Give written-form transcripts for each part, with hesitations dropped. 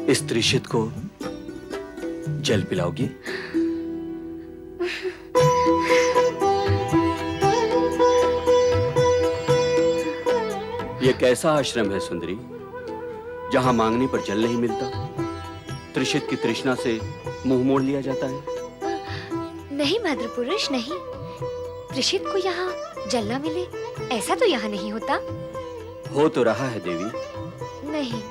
इस त्रिशित को जल पिलाओगी? यह कैसा आश्रम है सुंदरी, जहां मांगने पर जल नहीं मिलता, त्रिशित की तृष्णा से मुंह मोड़ लिया जाता है? नहीं मद्र पुरुष, नहीं। त्रिशित को यहाँ जल न मिले, ऐसा तो यहाँ नहीं होता। हो तो रहा है देवी। नहीं,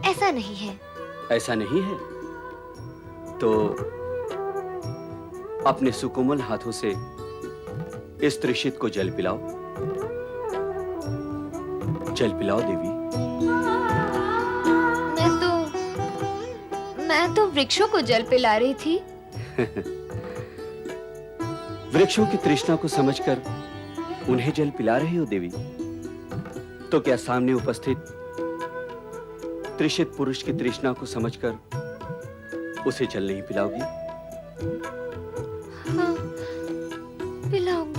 ऐसा नहीं है। ऐसा नहीं है तो अपने सुकोमल हाथों से इस त्रिशित को जल पिलाओ। जल पिलाओ देवी। मैं तो वृक्षों को जल पिला रही थी। वृक्षों की तृष्णा को समझकर उन्हें जल पिला रही हो देवी, तो क्या सामने उपस्थित त्रिशित पुरुष की तृष्णा को समझकर उसे जल नहीं पिलाओगी? हाँ, पिलाऊंगी।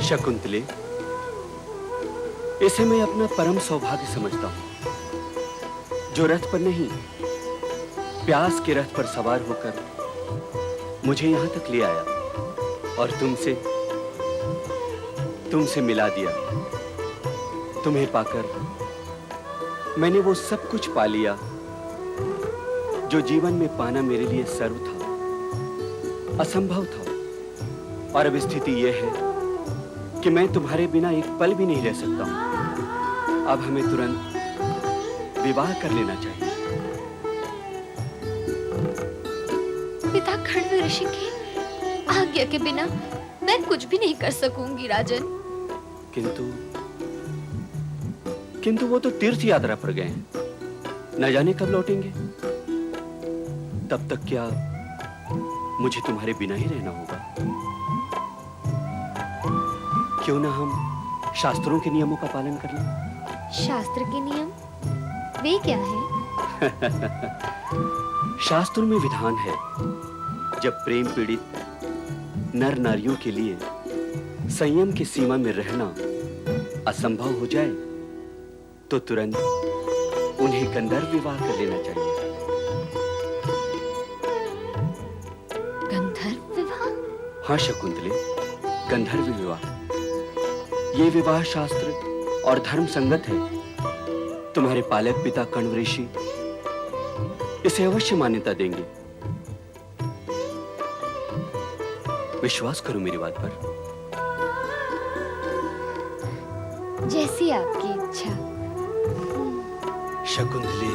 शकुंतले, इसे मैं अपना परम सौभाग्य समझता हूं, जो रथ पर नहीं, प्यास के रथ पर सवार होकर मुझे यहां तक ले आया और तुमसे मिला दिया। तुम्हें पाकर मैंने वो सब कुछ पा लिया जो जीवन में पाना मेरे लिए सर्व था, असंभव था। और अब स्थिति यह है कि मैं तुम्हारे बिना एक पल भी नहीं रह सकता हूं। अब हमें तुरंत विवाह कर लेना चाहिए। पिता खंड ऋषि की आज्ञा के बिना मैं कुछ भी नहीं कर सकूंगी राजन। किंतु वो तो तीर्थ यात्रा पर गए हैं, न जाने कब लौटेंगे। तब तक क्या मुझे तुम्हारे बिना ही रहना होगा? क्यों ना हम शास्त्रों के नियमों का पालन कर लें? शास्त्र के नियम वे क्या हैं? शास्त्रों में विधान है, जब प्रेम पीड़ित नर नारियों के लिए संयम की सीमा में रहना असंभव हो जाए तो तुरंत उन्हें गंधर्व विवाह कर लेना चाहिए। गंधर्व विवाह? हाँ शकुंतले, गंधर्व विवाह। ये विवाह शास्त्र और धर्म संगत है। तुम्हारे पालक पिता कण्व ऋषि इसे अवश्य मान्यता देंगे। विश्वास करो मेरी बात पर। जैसी आपकी इच्छा। शकुंतले,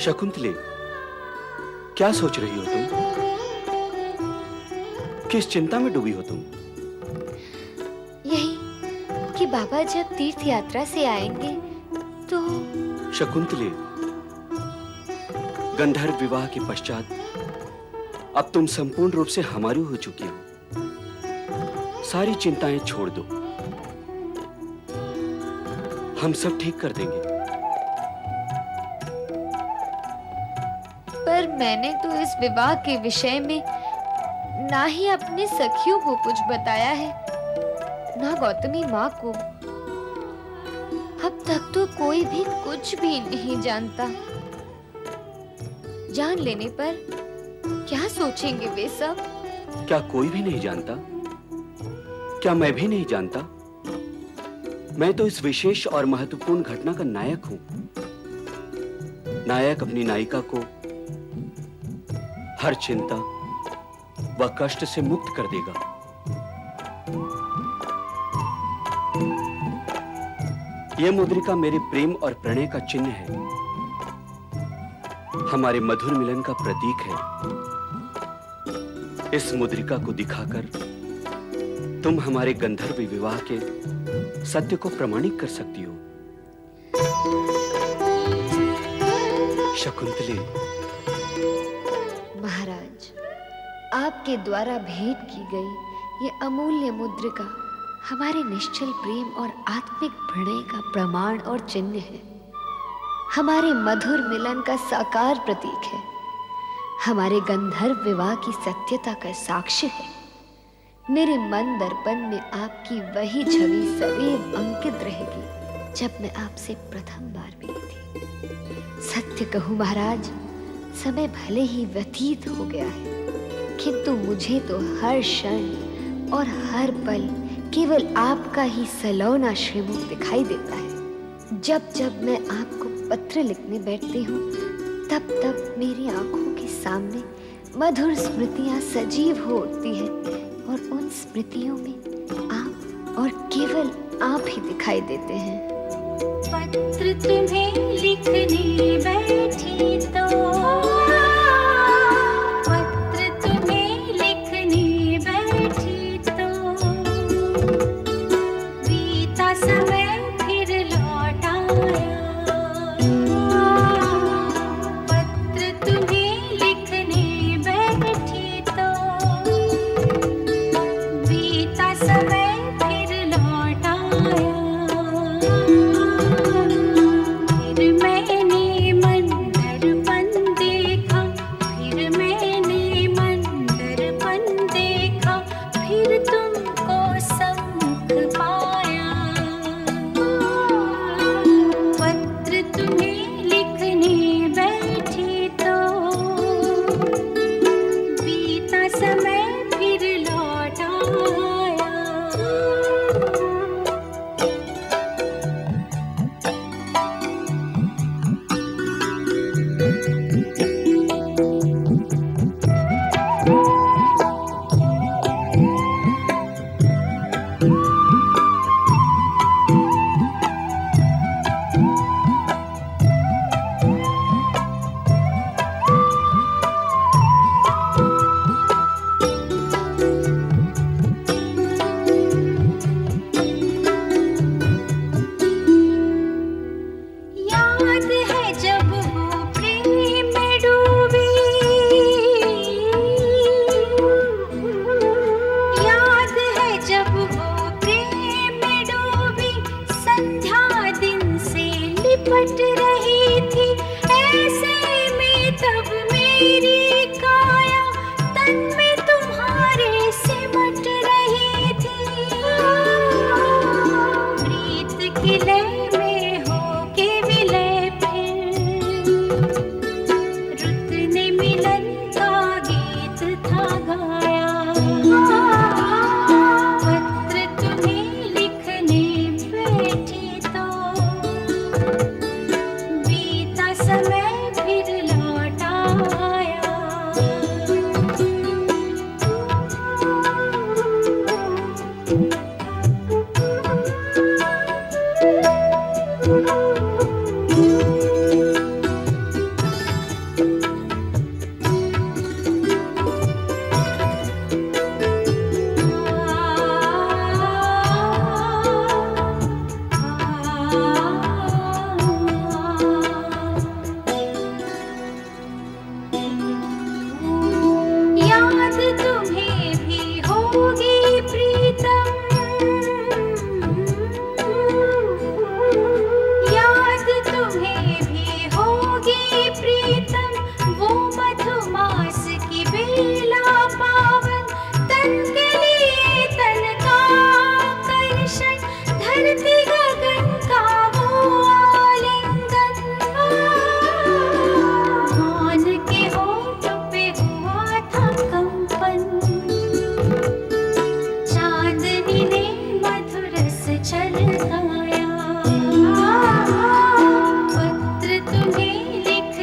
शकुंतले, क्या सोच रही हो तुम? किस चिंता में डूबी हो तुम? यही कि बाबा जब तीर्थ यात्रा से आएंगे तो। शकुंतले, गंधर्व विवाह के पश्चात अब तुम संपूर्ण रूप से हमारी हो चुकी हो। सारी चिंताएं छोड़ दो, हम सब ठीक कर देंगे। पर मैंने तो इस विवाह के विषय में ना ही अपने सखियों को कुछ बताया है, ना गौतमी माँ को। अब तक तो कोई भी कुछ भी नहीं जानता। जान लेने पर क्या सोचेंगे वे सब? क्या कोई भी नहीं जानता? क्या मैं भी नहीं जानता? मैं तो इस विशेष और महत्वपूर्ण घटना का नायक हूं। नायक अपनी नायिका को हर चिंता व कष्ट से मुक्त कर देगा। यह मुद्रिका मेरे प्रेम और प्रणय का चिन्ह है, हमारे मधुर मिलन का प्रतीक है। इस मुद्रिका को दिखाकर तुम हमारे गंधर्व विवाह के सत्य को प्रमाणित कर सकती हो। शकुंतले। महाराज, आपके द्वारा भेंट की गई ये अमूल्य मुद्रिका हमारे निश्चल प्रेम और आत्मिक प्रणय का प्रमाण और चिन्ह है, हमारे मधुर मिलन का साकार प्रतीक है, हमारे गंधर्व विवाह की सत्यता का साक्ष्य है। मेरे मन दर्पण में आपकी वही छवि सदैव अंकित रहेगी जब मैं आपसे प्रथम बार मिली थी। सत्य कहूं महाराज, समय भले ही व्यतीत हो गया है, किंतु मुझे तो हर क्षण और हर पल केवल आपका ही सलौना श्रीमुख दिखाई देता है। जब जब मैं आपको पत्र लिखने बैठती हूँ, तब तब मेरी आंखों के सामने मधुर स्मृतियां सजीव हो उठती हैं और उन स्मृतियों में आप और केवल आप ही दिखाई देते हैं। पत्र तुम्हें लिखने बैठी तो, पत्र तुम्हें लिखने बैठी तो, बीता समय फिर लौट आया। पत्र तुम्हें लिखने बैठी तो, बीता समय फिर लौट आया। फिर मैंने मन दर्पण देखा, फिर मैंने मन दर्पण देखा, फिर तुमको सम्मुख पाया। पत्र तुम्हें लिखने बैठी तो, बीता समय फिर लौट आया। याद है जब वो प्रेम में डूबी, याद है जब वो प्रेम में डूबी, संध्या दिन से लिपट रही थी। ऐसे में तब मेरी काया तन में तुम्हारे सिमट रही थी। प्रीत की लय में होके विलय फिर, रुत ने मिलन का गीत था गाया। पत्र तुम्हें लिखने बैठी तो, बीता समय फिर लौट आया। याद तुम्हें भी होगी प्रीतम, याद तुम्हें भी होगी प्रीतम, वो मधुमास की बेला पावन, तन के लिए तन का आकर्षण, धरती गगन का वो आलिंगन। मान के होठ पे हुआ था कंपन, चांदनी ने मधुरस छलकाया। पत्र तुम्हें लिखने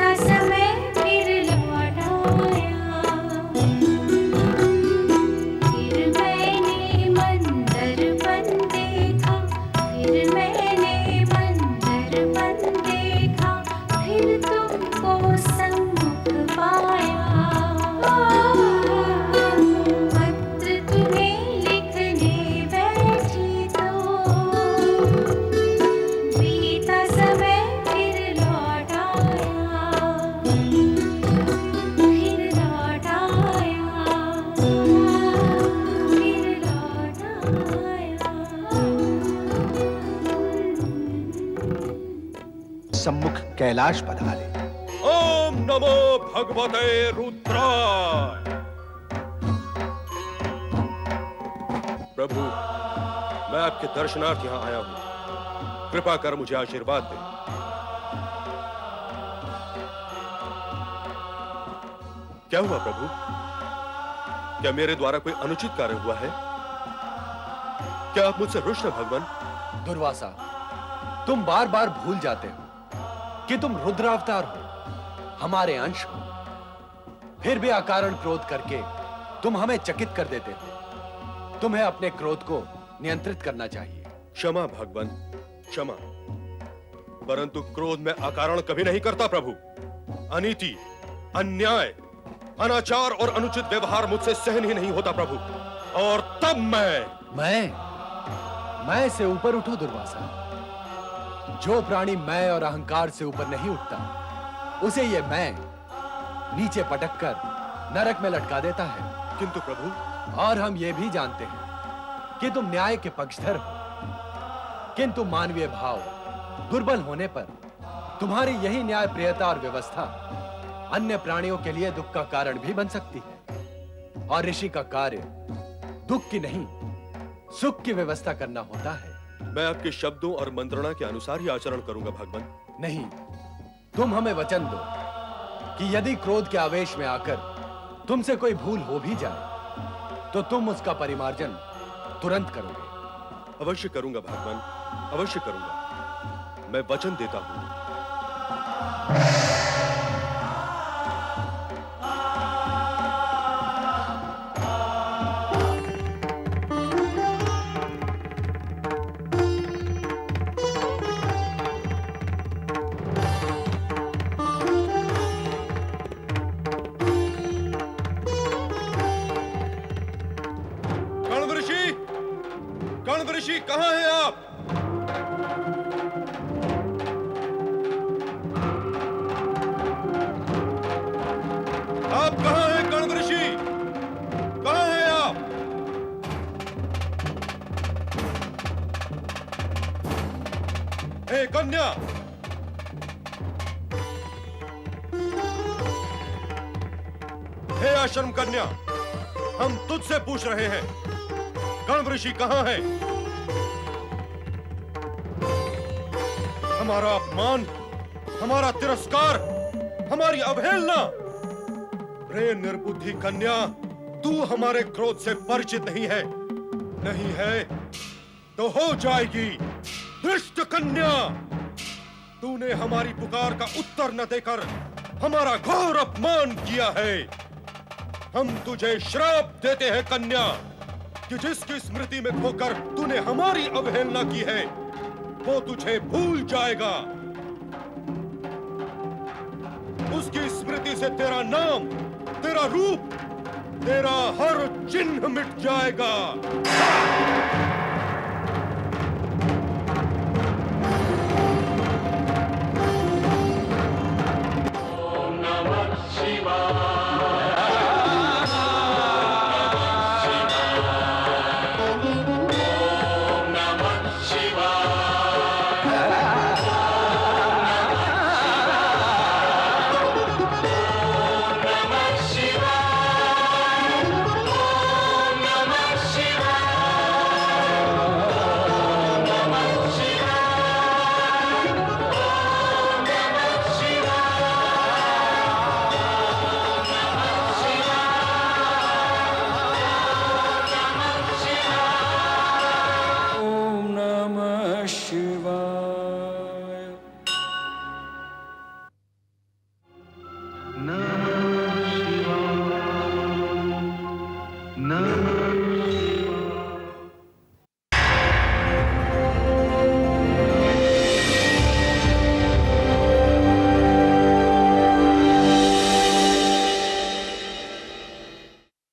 बीता समय फिर लौट आया, फिर मैंने मंदरपन देखा, फिर मैंने मंदरपन देखा, फिर तुमको सम्मुख पाया। पत्र तुम्हें लिखने बैठी तो बीता समय फिर लौट आया, फिर लौट आया, फिर लौट आया। सम्मुख कैलाश पधारे। ओम नमो भगवते रुद्राय। प्रभु, मैं आपके दर्शनार्थ यहाँ आया हूँ, कृपा कर मुझे आशीर्वाद दे। क्या हुआ प्रभु? क्या मेरे द्वारा कोई अनुचित कार्य हुआ है? क्या आप मुझसे रुष्ट हैं भगवान? दुर्वासा, तुम बार बार भूल जाते हो कि तुम रुद्रावतार हो, हमारे अंश हो। फिर भी अकारण क्रोध करके तुम हमें चकित कर देते हो। तुम्हें अपने क्रोध को नियंत्रित करना चाहिए। क्षमा भगवान, क्षमा। परंतु क्रोध में अकारण कभी नहीं करता प्रभु। अनीति, अन्याय, अनाचार और अनुचित व्यवहार मुझसे सहन ही नहीं होता प्रभु। और तब मैं से ऊपर उठो दुर्वासा। जो प्राणी मैं और अहंकार से ऊपर नहीं उठता, उसे ये मैं नीचे पटक कर नरक में लटका देता है। किंतु प्रभु, और हम ये भी जानते हैं कि तुम न्याय के पक्षधर हो, किंतु मानवीय भाव दुर्बल होने पर तुम्हारी यही न्याय प्रियता और व्यवस्था अन्य प्राणियों के लिए दुख का कारण भी बन सकती है। और ऋषि का कार्य दुख की नहीं, सुख की व्यवस्था करना होता है। मैं आपके शब्दों और मंत्रणा के अनुसार ही आचरण करूंगा भगवान। नहीं, तुम हमें वचन दो कि यदि क्रोध के आवेश में आकर तुमसे कोई भूल हो भी जाए तो तुम उसका परिमार्जन तुरंत करोगे। अवश्य करूंगा भगवान, अवश्य करूंगा। मैं वचन देता हूं। कण्व ऋषि, कहां हैं आप? आप कहां हैं कण्व ऋषि? कहां हैं आप? हे कन्या, हे आश्रम कन्या, हम तुझसे पूछ रहे हैं, कण्व ऋषि कहां है? हमारा अपमान, हमारा तिरस्कार, हमारी अवहेलना। रे निर्बुद्धि कन्या, तू हमारे क्रोध से परिचित नहीं है। नहीं है तो हो जाएगी। दुष्ट कन्या, तूने हमारी पुकार का उत्तर न देकर हमारा घोर अपमान किया है। हम तुझे श्राप देते हैं कन्या कि जिसकी स्मृति में खोकर तूने हमारी अवहेलना की है, वो तुझे भूल जाएगा। उसकी स्मृति से तेरा नाम, तेरा रूप, तेरा हर चिन्ह मिट जाएगा।